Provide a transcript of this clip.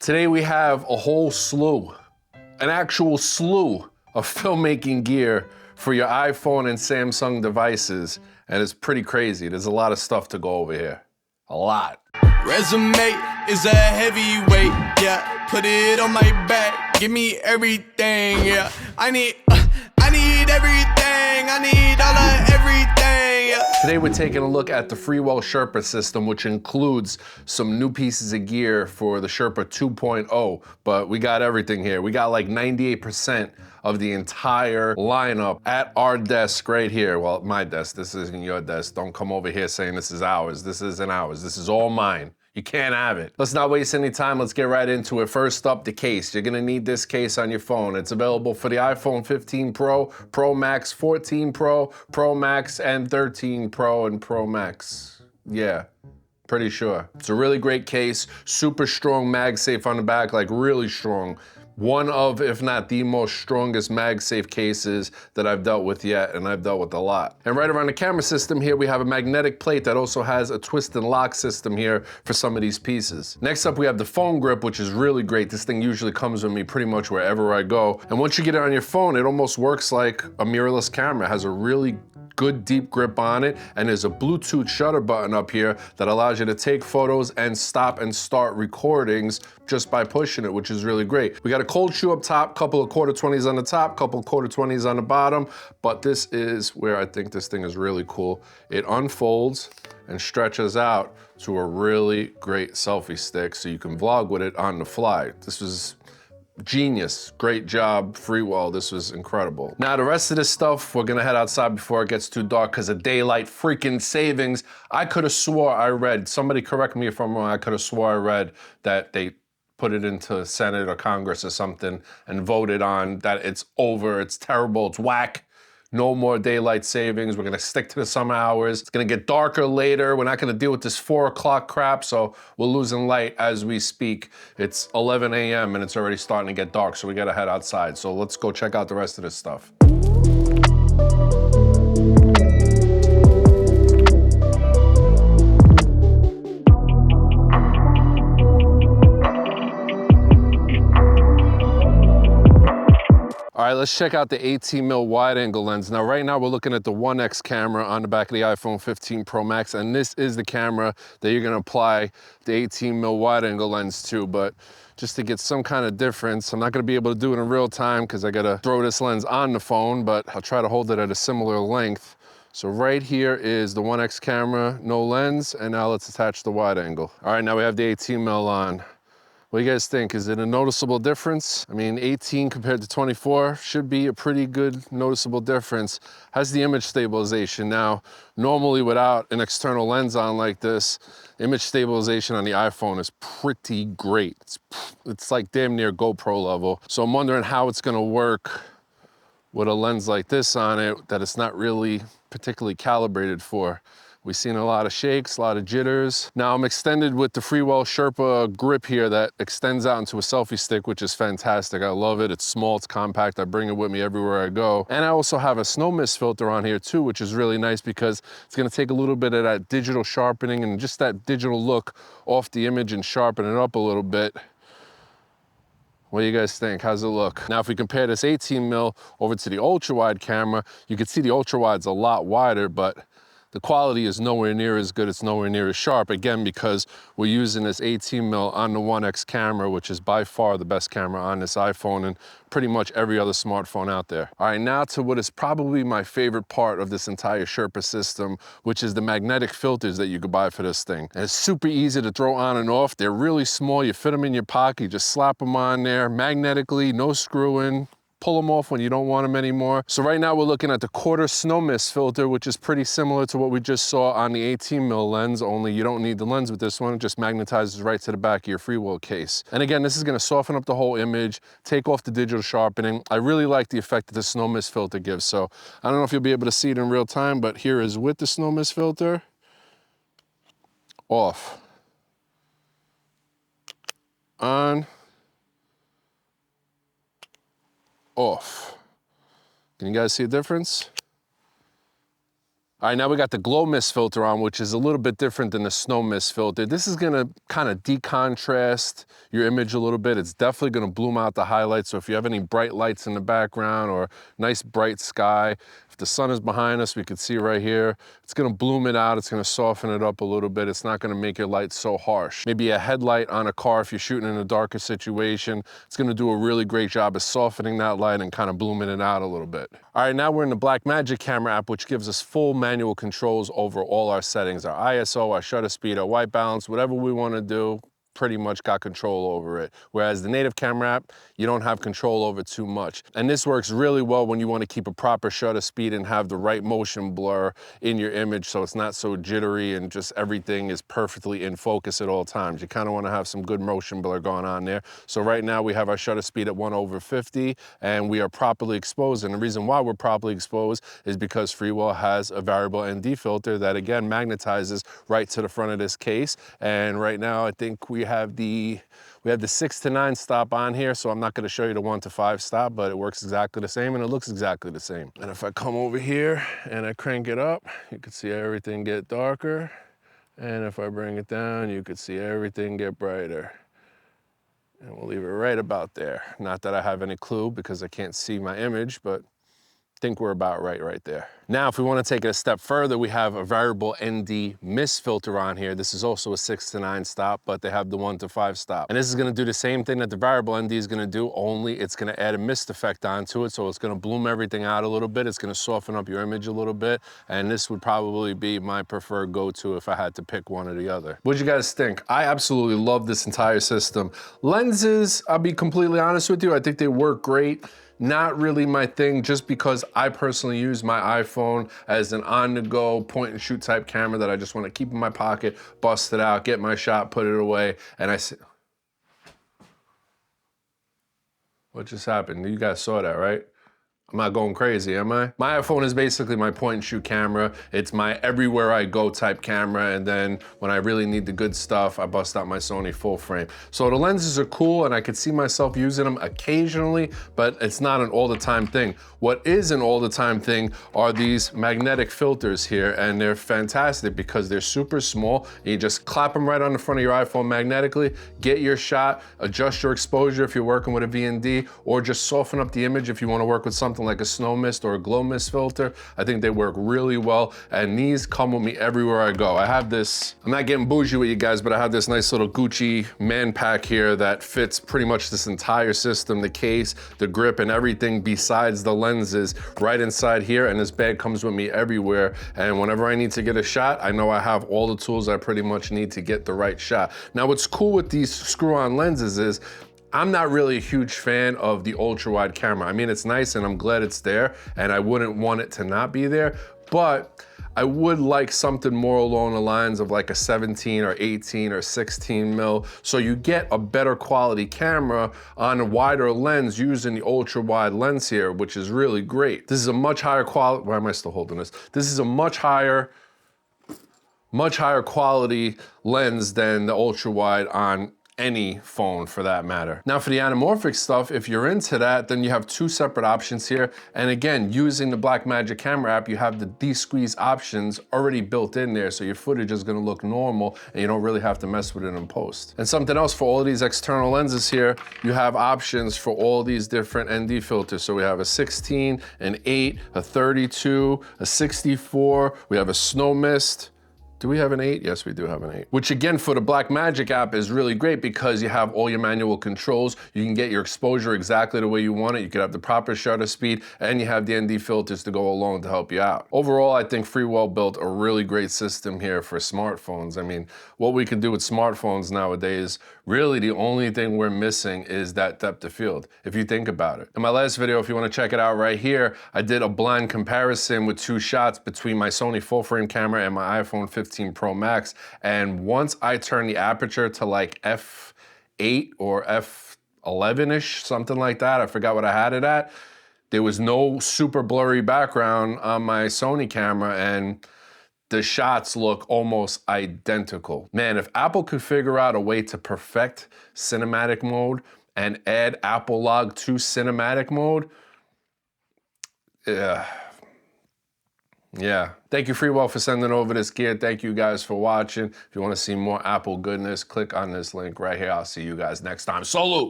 Today we have a whole slew, an actual slew of filmmaking gear for your iPhone and Samsung devices, and it's pretty crazy. There's a lot of stuff to go over here. A lot. Resume is a heavyweight, yeah. Put it on my back, give me everything, yeah. I need everything, I need all of everything, yeah. Today we're taking a look at the Freewell Sherpa system, which includes some new pieces of gear for the Sherpa 2.0, but we got everything here. We got like 98% of the entire lineup at our desk right here. Well, my desk, this isn't your desk. Don't come over here saying this is ours. This isn't ours. This is all mine. You can't have it. Let's not waste any time. Let's get right into it. First up, the case. You're gonna need this case on your phone. It's available for the iPhone 15 Pro, Pro Max, 14 Pro, Pro Max, and 13 Pro and Pro Max. Yeah, pretty sure. It's a really great case. Super strong MagSafe on the back, like really strong. One of, if not the most strongest MagSafe cases that I've dealt with yet, and I've dealt with a lot. And right around the camera system here, we have a magnetic plate that also has a twist and lock system here for some of these pieces. Next up, we have the phone grip, which is really great. This thing usually comes with me pretty much wherever I go. And once you get it on your phone, it almost works like a mirrorless camera. It has a really good deep grip on it, and there's a Bluetooth shutter button up here that allows you to take photos and stop and start recordings just by pushing it, which is really great. We got a cold shoe up top, couple of quarter 20s on the top, couple of quarter 20s on the bottom, but this is where I think this thing is really cool. It unfolds and stretches out to a really great selfie stick so you can vlog with it on the fly. This was genius. Great job, Freewell. This was incredible. Now, the rest of this stuff, we're gonna head outside before it gets too dark because of daylight freaking savings. I could have swore I read, somebody correct me if I'm wrong, I could have swore I read that they put it into Senate or Congress or something and voted on that it's over, it's terrible, it's whack. No more daylight savings. We're gonna stick to the summer hours. It's gonna get darker later. We're not gonna deal with this 4 o'clock crap, so we're losing light as we speak. It's 11 a.m. and it's already starting to get dark, so we gotta head outside. So let's go check out the rest of this stuff. All right, let's check out the 18mm wide angle lens. Now, right now we're looking at the 1X camera on the back of the iPhone 15 Pro Max, and this is the camera that you're gonna apply the 18mm wide angle lens to, but just to get some kind of difference, I'm not gonna be able to do it in real time because I gotta throw this lens on the phone, but I'll try to hold it at a similar length. So right here is the 1X camera, no lens, and now let's attach the wide angle. All right, now we have the 18mm on. What do you guys think? Is it a noticeable difference? I mean, 18 compared to 24 should be a pretty good noticeable difference. Has the image stabilization. Now, normally without an external lens on like this, image stabilization on the iPhone is pretty great. It's like damn near GoPro level. So I'm wondering how it's gonna work with a lens like this on it that it's not really particularly calibrated for. We've seen a lot of shakes, a lot of jitters. Now I'm extended with the Freewell Sherpa grip here that extends out into a selfie stick, which is fantastic. I love it. It's small, it's compact. I bring it with me everywhere I go. And I also have a snow mist filter on here too, which is really nice because it's gonna take a little bit of that digital sharpening and just that digital look off the image and sharpen it up a little bit. What do you guys think? How's it look? Now, if we compare this 18mm over to the ultra wide camera, you can see the ultra wide's a lot wider, but the quality is nowhere near as good, it's nowhere near as sharp, again, because we're using this 18mm on the 1X camera, which is by far the best camera on this iPhone and pretty much every other smartphone out there. All right, now to what is probably my favorite part of this entire Sherpa system, which is the magnetic filters that you could buy for this thing. And it's super easy to throw on and off. They're really small, you fit them in your pocket, you just slap them on there magnetically, no screwing. Pull them off when you don't want them anymore. So right now we're looking at the quarter snow mist filter, which is pretty similar to what we just saw on the 18mm lens, only you don't need the lens with this one. It just magnetizes right to the back of your Freewell case. And again, this is gonna soften up the whole image, take off the digital sharpening. I really like the effect that the snow mist filter gives. So I don't know if you'll be able to see it in real time, but here is with the snow mist filter, off, on, off. Can you guys see a difference? All right, now we got the glow mist filter on, which is a little bit different than the snow mist filter. This is gonna kind of decontrast your image a little bit. It's definitely gonna bloom out the highlights. So if you have any bright lights in the background or nice bright sky, if the sun is behind us, we can see right here, it's gonna bloom it out. It's gonna soften it up a little bit. It's not gonna make your light so harsh. Maybe a headlight on a car, if you're shooting in a darker situation, it's gonna do a really great job of softening that light and kind of blooming it out a little bit. All right, now we're in the Blackmagic camera app, which gives us full manual controls over all our settings, our ISO, our shutter speed, our white balance, whatever we want to do, pretty much got control over it. Whereas the native camera app, you don't have control over too much. And this works really well when you want to keep a proper shutter speed and have the right motion blur in your image so it's not so jittery and just everything is perfectly in focus at all times. You kind of want to have some good motion blur going on there. So right now we have our shutter speed at 1/50 and we are properly exposed. And the reason why we're properly exposed is because Freewell has a variable ND filter that again magnetizes right to the front of this case. And right now I think we have the 6 to 9 stop on here, so I'm not going to show you the 1 to 5 stop, but it works exactly the same and it looks exactly the same. And if I come over here and I crank it up, you can see everything get darker. And if I bring it down, you can see everything get brighter. And we'll leave it right about there. Not that I have any clue because I can't see my image, but I think we're about right there. Now, if we want to take it a step further, we have a variable ND mist filter on here. This is also a 6 to 9 stop, but they have the 1 to 5 stop. And this is going to do the same thing that the variable ND is going to do, only it's going to add a mist effect onto it. So it's going to bloom everything out a little bit. It's going to soften up your image a little bit. And this would probably be my preferred go-to if I had to pick one or the other. What'd you guys think? I absolutely love this entire system. Lenses, I'll be completely honest with you, I think they work great. Not really my thing, just because I personally use my iPhone as an on-the-go point and shoot type camera that I just want to keep in my pocket, bust it out, get my shot, put it away, and what just happened? You guys saw that, right? I'm not going crazy, am I? My iPhone is basically my point and shoot camera. It's my everywhere I go type camera, and then when I really need the good stuff, I bust out my Sony full frame. So the lenses are cool, and I could see myself using them occasionally, but it's not an all the time thing. What is an all the time thing are these magnetic filters here, and they're fantastic because they're super small. And you just clap them right on the front of your iPhone magnetically, get your shot, adjust your exposure if you're working with a VND, or just soften up the image if you want to work with something like a snow mist or a glow mist filter. I think they work really well, and these come with me everywhere I go. I have this, I'm not getting bougie with you guys, but I have this nice little Gucci man pack here that fits pretty much this entire system, the case, the grip, and everything besides the lenses right inside here, and this bag comes with me everywhere, and whenever I need to get a shot, I know I have all the tools I pretty much need to get the right shot. Now, what's cool with these screw-on lenses is I'm not really a huge fan of the ultra wide camera. I mean, it's nice and I'm glad it's there, and I wouldn't want it to not be there, but I would like something more along the lines of like a 17 or 18 or 16 mil, so you get a better quality camera on a wider lens using the ultra wide lens here, which is really great. This is a much higher quality, why am I still holding this? This is a much higher quality lens than the ultra wide on any phone for that matter. Now for the anamorphic stuff, if you're into that, then you have two separate options here. And again, using the Blackmagic camera app, you have the de-squeeze options already built in there, so your footage is gonna look normal and you don't really have to mess with it in post. And something else, for all of these external lenses here, you have options for all these different ND filters. So we have a 16, an 8, a 32, a 64, we have a snow mist. Do we have an 8? Yes, we do have an 8. Which again, for the Blackmagic app is really great because you have all your manual controls. You can get your exposure exactly the way you want it. You can have the proper shutter speed, and you have the ND filters to go along to help you out. Overall, I think Freewell built a really great system here for smartphones. I mean, what we can do with smartphones nowadays, really the only thing we're missing is that depth of field, if you think about it. In my last video, if you want to check it out right here, I did a blind comparison with two shots between my Sony full frame camera and my iPhone 15 Pro Max, and once I turned the aperture to like f8 or f11ish, something like that, I forgot what I had it at, there was no super blurry background on my Sony camera, and the shots look almost identical. Man, if Apple could figure out a way to perfect cinematic mode and add Apple Log to cinematic mode, Yeah. Thank you, Freewell, for sending over this gear. Thank you guys for watching. If you want to see more Apple goodness, click on this link right here. I'll see you guys next time. Salute!